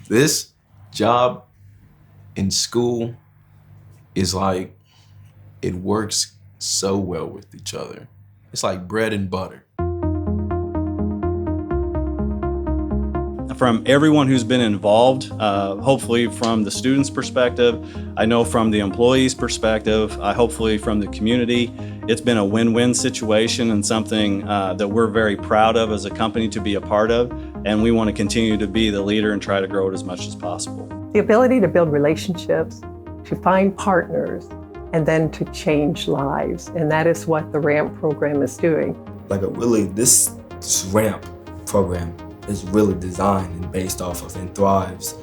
This job in school is like, it works so well with each other. It's like bread and butter. From everyone who's been involved, hopefully from the students' perspective, I know from the employees' perspective, hopefully from the community, it's been a win-win situation and something that we're very proud of as a company to be a part of, and we want to continue to be the leader and try to grow it as much as possible. The ability to build relationships, to find partners, and then to change lives, and that is what the RAMP program is doing. This RAMP program is really designed and based off of and thrives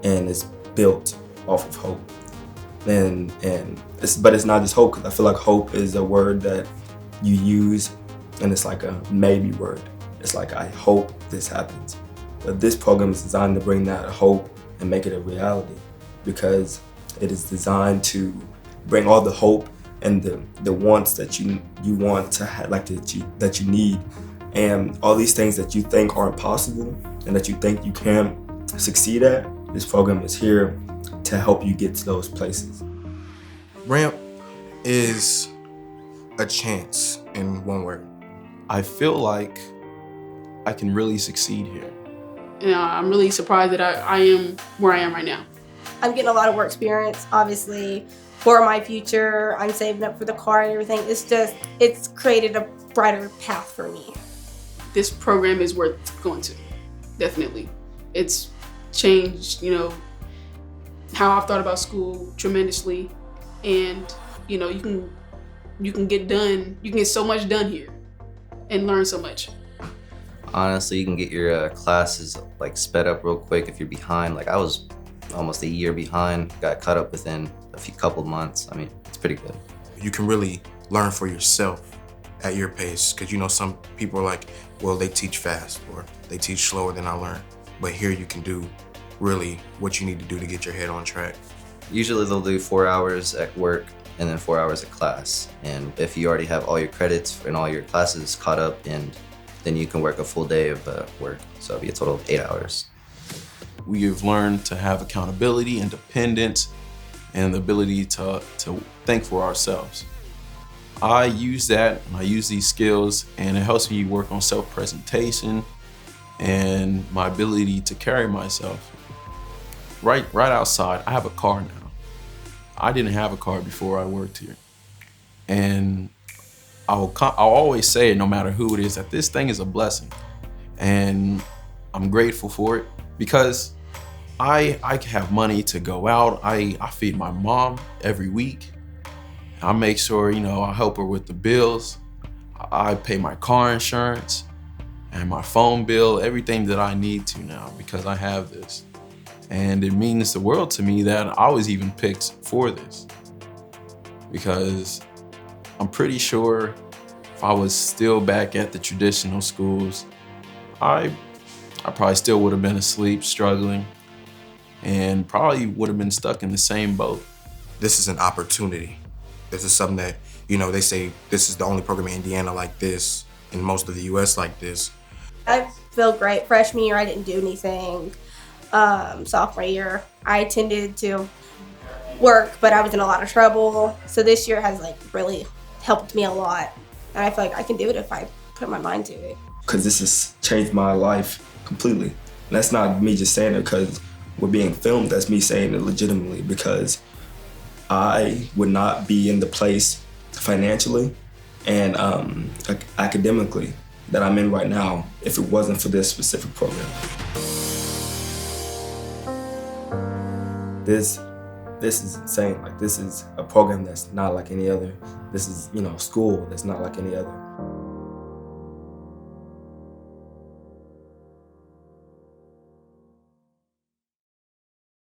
and is built off of hope. But it's not just hope, because I feel like hope is a word that you use and it's like a maybe word. It's like, I hope this happens. But this program is designed to bring that hope and make it a reality, because it is designed to bring all the hope and the wants that you want to have, like that you need. And all these things that you think aren't possible and that you think you can't succeed at, this program is here to help you get to those places. RAMP is a chance, in one word. I feel like I can really succeed here. I'm really surprised that I am where I am right now. I'm getting a lot of work experience, obviously, for my future. I'm saving up for the car and everything. It's created a brighter path for me. This program is worth going to, definitely. It's changed, how I've thought about school tremendously, and you can get so much done here and learn so much. Honestly, you can get your classes sped up real quick if you're behind. I was almost a year behind, got caught up within a couple of months. I mean, it's pretty good. You can really learn for yourself at your pace, because some people are like, well, they teach fast or they teach slower than I learn. But here you can do really what you need to do to get your head on track. Usually they'll do 4 hours at work and then 4 hours at class. And if you already have all your credits and all your classes caught up, and then you can work a full day of work. So it'll be a total of 8 hours. We have learned to have accountability, independence, and the ability to think for ourselves. I use that, and I use these skills, and it helps me work on self-presentation and my ability to carry myself. Right outside, I have a car now. I didn't have a car before I worked here. And I'll always say it, no matter who it is, that this thing is a blessing. And I'm grateful for it, because I have money to go out. I feed my mom every week. I make sure, I help her with the bills. I pay my car insurance and my phone bill, everything that I need to now, because I have this. And it means the world to me that I was even picked for this, because I'm pretty sure if I was still back at the traditional schools, I probably still would have been asleep, struggling, and probably would have been stuck in the same boat. This is an opportunity. This is something that, they say this is the only program in Indiana like this, in most of the US like this. I feel great. Freshman year, I didn't do anything. Sophomore year, I tended to work, but I was in a lot of trouble. So this year has really helped me a lot. And I feel like I can do it if I put my mind to it. Because this has changed my life completely. And that's not me just saying it because we're being filmed. That's me saying it legitimately, because I would not be in the place financially and academically that I'm in right now if it wasn't for this specific program. This is insane. This is a program that's not like any other. This is, school that's not like any other.